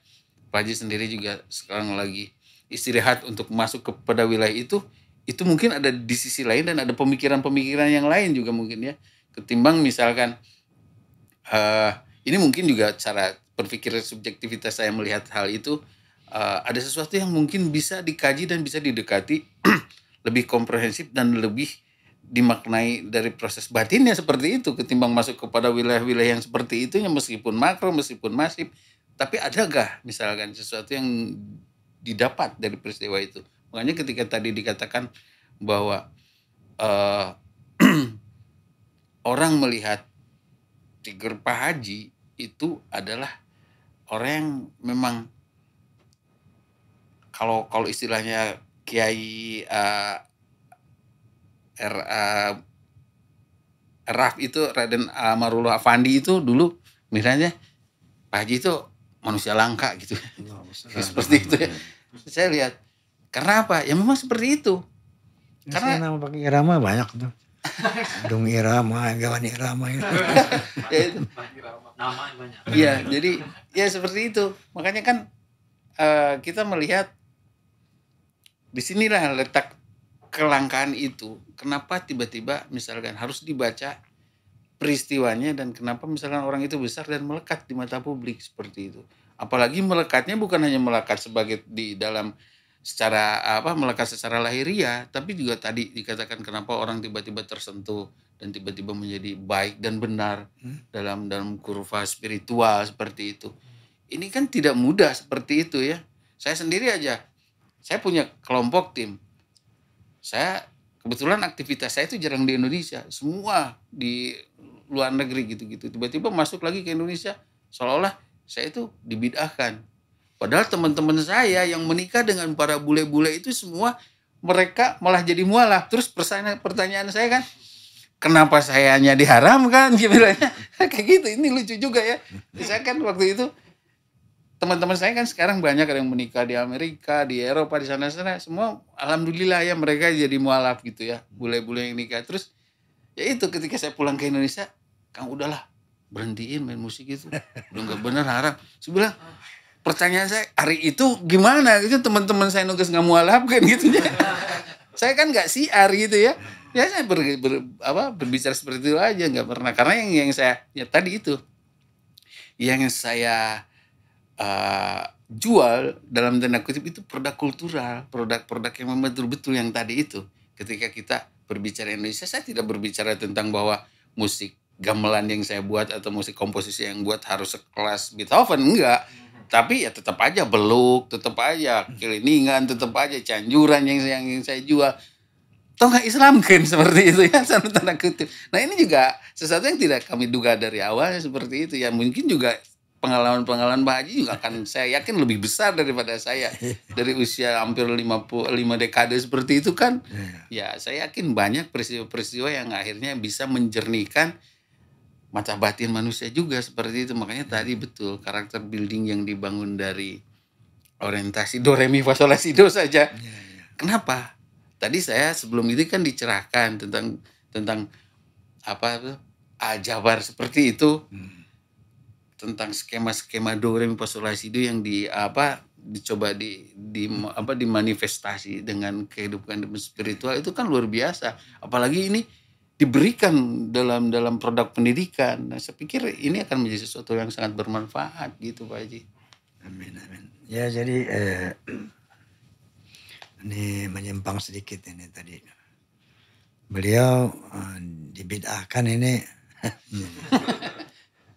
Pak Haji sendiri juga sekarang lagi istirahat untuk masuk kepada wilayah itu mungkin ada di sisi lain dan ada pemikiran-pemikiran yang lain juga mungkin ya. Ketimbang misalkan ini mungkin juga cara berpikir subjektivitas saya melihat hal itu, ada sesuatu yang mungkin bisa dikaji dan bisa didekati lebih komprehensif dan lebih dimaknai dari proses batinnya seperti itu ketimbang masuk kepada wilayah-wilayah yang seperti itu yang meskipun makro, meskipun masif, tapi adakah misalkan sesuatu yang didapat dari peristiwa itu. Makanya ketika tadi dikatakan bahwa orang melihat figur Pak Haji itu adalah orang yang memang kalau istilahnya Kiai Raf itu Raden Amarullah Afandi itu dulu misalnya Pak Haji itu manusia langka gitu. Seperti itu ya. Saya lihat. Karena apa? Ya memang seperti itu. Karena nama pakai irama banyak tuh. Dung irama, gawan irama itu. Nama banyak. Iya, jadi ya seperti itu. Makanya kan kita melihat disinilah letak kelangkaan itu. Kenapa tiba-tiba misalkan harus dibaca peristiwanya dan kenapa misalkan orang itu besar dan melekat di mata publik seperti itu. Apalagi melekatnya bukan hanya melekat sebagai di dalam secara melekat secara lahiriah, tapi juga tadi dikatakan kenapa orang tiba-tiba tersentuh dan tiba-tiba menjadi baik dan benar dalam kurva spiritual seperti itu. Ini kan tidak mudah seperti itu ya. Saya sendiri aja, saya punya kelompok tim. Saya kebetulan aktivitas saya itu jarang di Indonesia, semua di luar negeri gitu-gitu. Tiba-tiba masuk lagi ke Indonesia, seolah-olah saya itu dibid'ahkan. Padahal teman-teman saya yang menikah dengan para bule-bule itu semua mereka malah jadi mualaf. Terus pertanyaan saya kan, kenapa saya hanya diharamkan? Kayak gitu, ini lucu juga ya. Saya kan waktu itu, teman-teman saya kan sekarang banyak yang menikah di Amerika, di Eropa, di sana-sana. Semua alhamdulillah ya mereka jadi mualaf gitu ya. Bule-bule yang nikah. Terus ya itu ketika saya pulang ke Indonesia, Kang udahlah berhentiin main musik itu. Udah gak bener haram. Saya bilang, pertanyaan saya hari itu gimana gitu teman-teman saya nugas nggak mualaf kan gitu ya. Saya kan nggak siar gitu ya. Ya saya berbicara seperti itu aja nggak pernah karena yang saya ya tadi itu yang saya jual dalam tanda kutip itu produk kultural, produk-produk yang memang betul-betul yang tadi itu. Ketika kita berbicara Indonesia, saya tidak berbicara tentang bahwa musik gamelan yang saya buat atau musik komposisi yang buat harus sekelas Beethoven, enggak. Tapi ya tetap aja beluk, tetap aja keliningan, tetap aja canjuran yang saya jual. Toh nggak Islam kan seperti itu ya, sama tanda kutip. Nah ini juga sesuatu yang tidak kami duga dari awalnya seperti itu ya. Mungkin juga pengalaman Pak Haji juga akan saya yakin lebih besar daripada saya. Dari usia hampir 55 dekade seperti itu kan. Ya saya yakin banyak peristiwa-peristiwa yang akhirnya bisa menjernihkan mata batin manusia juga seperti itu. Makanya tadi betul karakter building yang dibangun dari orientasi do re mi fa sol la si do saja. Kenapa? Tadi saya sebelum itu kan dicerahkan tentang Jabar seperti itu. Tentang skema-skema do re mi fa sol la si do yang dicoba dimanifestasi dengan kehidupan spiritual itu kan luar biasa. Apalagi ini diberikan dalam produk pendidikan. Nah, saya pikir ini akan menjadi sesuatu yang sangat bermanfaat gitu Pak Haji. Amin. Ya jadi ini menyimpang sedikit ini tadi. Beliau dibid'ahkan ini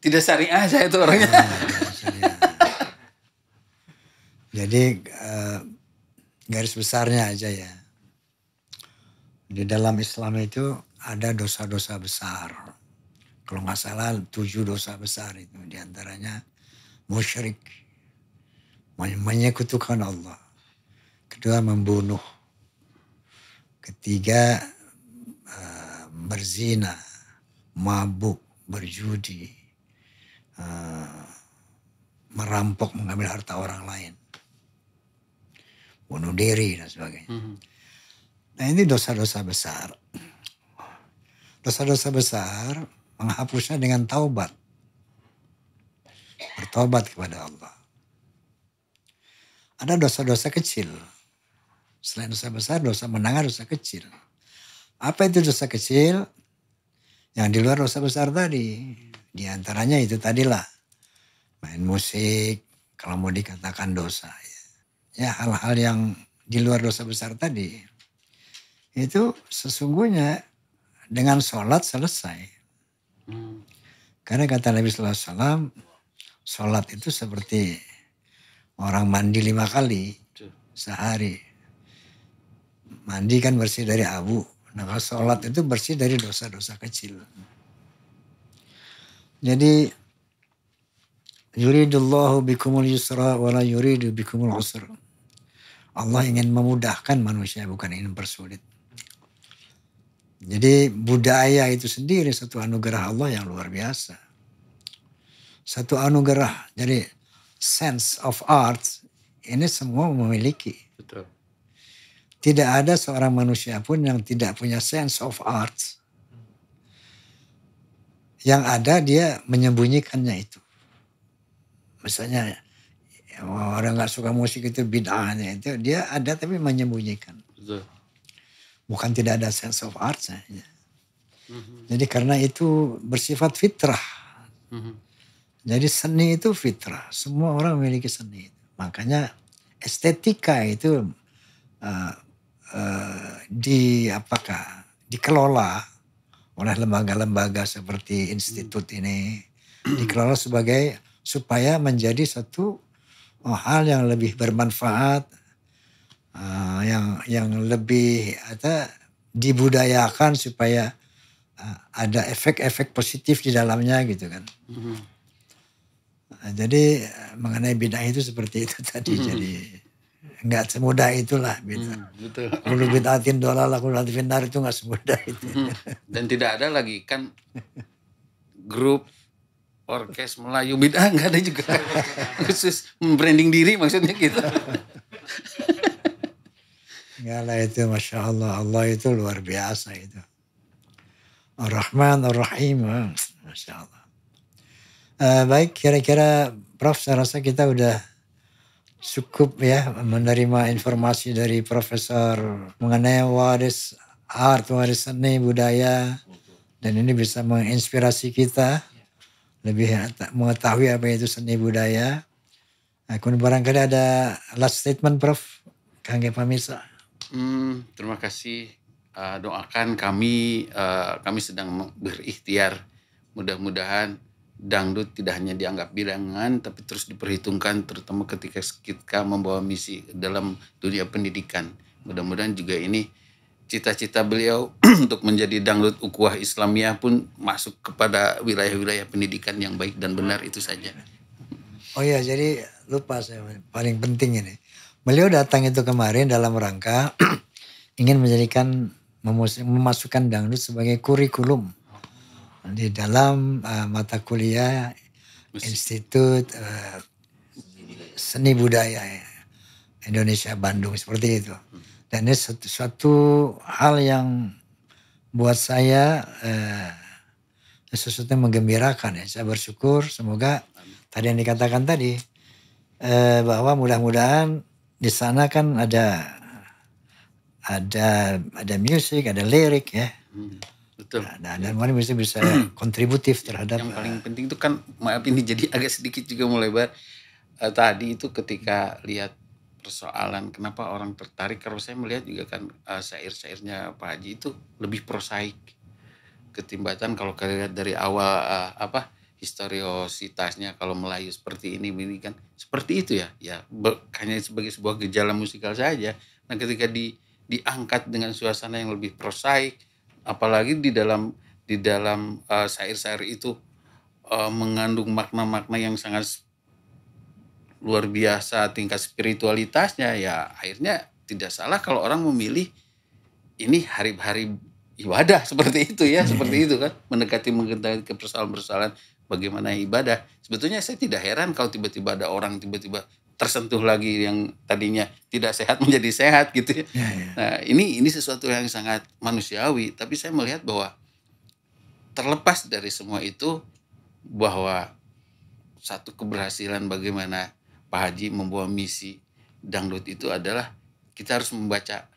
Tidak syariah saya itu orangnya. Jadi garis besarnya aja ya. Di dalam Islam itu ada dosa-dosa besar. Kalau nggak salah 7 dosa besar itu. Di antaranya musyrik, menyekutukan Allah. Kedua membunuh. Ketiga berzina, mabuk, berjudi, merampok, mengambil harta orang lain, bunuh diri dan sebagainya. Nah ini dosa-dosa besar. Dosa-dosa besar menghapusnya dengan taubat. Bertobat kepada Allah. Ada dosa-dosa kecil. Selain dosa besar, dosa menengah, dosa kecil. Apa itu dosa kecil? Yang di luar dosa besar tadi. Di antaranya itu tadilah. Main musik, kalau mau dikatakan dosa. Ya hal-hal yang di luar dosa besar tadi. Itu sesungguhnya dengan sholat selesai. Karena kata Nabi SAW, sholat itu seperti orang mandi 5 kali sehari. Mandi kan bersih dari abu. Nah kalau sholat itu bersih dari dosa-dosa kecil. Jadi yuridullahu bikumul yusra wala yuridu bikumul usra. Allah ingin memudahkan manusia, bukan ingin mempersulit. Jadi budaya itu sendiri satu anugerah Allah yang luar biasa. Satu anugerah. Jadi sense of art ini semua memiliki. Betul. Tidak ada seorang manusia pun yang tidak punya sense of art. Yang ada dia menyembunyikannya itu. Misalnya orang nggak suka musik itu bid'ahnya itu dia ada tapi menyembunyikan. Betul. Bukan tidak ada sense of art saja. Jadi karena itu bersifat fitrah. Jadi seni itu fitrah. Semua orang memiliki seni. Makanya estetika itu dikelola oleh lembaga-lembaga seperti institut ini, dikelola sebagai supaya menjadi satu hal yang lebih bermanfaat, yang lebih dibudayakan supaya ada efek-efek positif di dalamnya gitu kan. Jadi mengenai bid'ah itu seperti itu tadi. Jadi nggak semudah itulah bid'ah. Betul. Kullu bid'atin dhalalah kullu dhalatin finnar itu nggak semudah itu. Dan tidak ada lagi kan grup orkes Melayu bid'ah, nggak ada juga. Khusus membranding diri maksudnya gitu. Enggak lah itu Masya Allah. Allah itu luar biasa itu. Ar-Rahman Ar-Rahim. Masya Allah. Baik, kira-kira Prof, saya rasa kita udah cukup ya menerima informasi dari Profesor mengenai waris art, waris seni budaya, dan ini bisa menginspirasi kita lebih mengetahui apa itu seni budaya. Kemudian barangkali ada last statement Prof, kangge pamisa. Terima kasih. Doakan kami sedang berikhtiar, mudah-mudahan dangdut tidak hanya dianggap bidangan tapi terus diperhitungkan, terutama ketika kita membawa misi dalam dunia pendidikan. Mudah-mudahan juga ini cita-cita beliau untuk menjadi dangdut ukhuwah Islamiyah pun masuk kepada wilayah-wilayah pendidikan yang baik dan benar, itu saja. Oh iya, jadi lupa saya, paling penting ini. Beliau datang itu kemarin dalam rangka ingin memasukkan dangdut sebagai kurikulum di dalam mata kuliah Institut Seni Budaya Indonesia Bandung, seperti itu. Dan ini suatu hal yang buat saya sesuatu yang menggembirakan ya. Saya bersyukur, semoga tadi yang dikatakan tadi bahwa mudah-mudahan di sana kan ada musik, ada lirik ya. Betul. Dan mana bisa kontributif terhadap. Yang paling penting itu kan, maaf ini jadi agak sedikit juga melebar. Tadi itu ketika lihat persoalan kenapa orang tertarik, kalau saya melihat juga kan syair-syairnya Pak Haji itu lebih prosaik ketimbang kalau kita lihat dari awal historiositasnya kalau Melayu seperti ini kan seperti itu ya hanya sebagai sebuah gejala musikal saja. Nah ketika diangkat dengan suasana yang lebih prosaik, apalagi di dalam syair-syair itu mengandung makna-makna yang sangat luar biasa tingkat spiritualitasnya, ya akhirnya tidak salah kalau orang memilih ini hari-hari ibadah seperti itu ya, seperti itu kan, mendekati ke persoalan-persoalan bagaimana ibadah. Sebetulnya saya tidak heran kalau tiba-tiba ada orang tiba-tiba tersentuh lagi yang tadinya tidak sehat menjadi sehat gitu ya. Nah ini sesuatu yang sangat manusiawi, tapi saya melihat bahwa terlepas dari semua itu, bahwa satu keberhasilan bagaimana Pak Haji membawa misi dangdut itu adalah kita harus membaca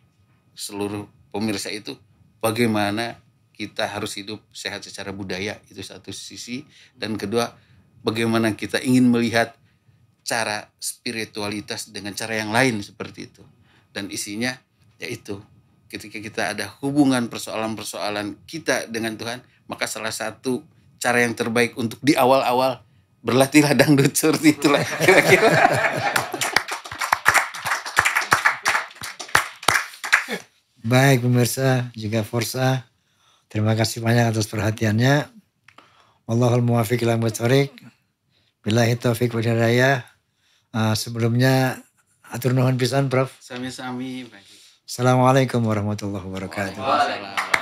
seluruh pemirsa itu bagaimana kita harus hidup sehat secara budaya, itu satu sisi, dan kedua bagaimana kita ingin melihat cara spiritualitas dengan cara yang lain seperti itu, dan isinya yaitu ketika kita ada hubungan persoalan-persoalan kita dengan Tuhan, maka salah satu cara yang terbaik untuk di awal-awal berlatihlah dangdut seperti itulah kira-kira. Baik pemirsa juga Forsa, terima kasih banyak atas perhatiannya. Wallahul muwaffiq ila aqwamit thoriq. Billahi taufiq wal hidayah. Sebelumnya atur nuhun pisan Prof. Sami-sami. Assalamualaikum warahmatullahi wabarakatuh. Waalaikumsalam.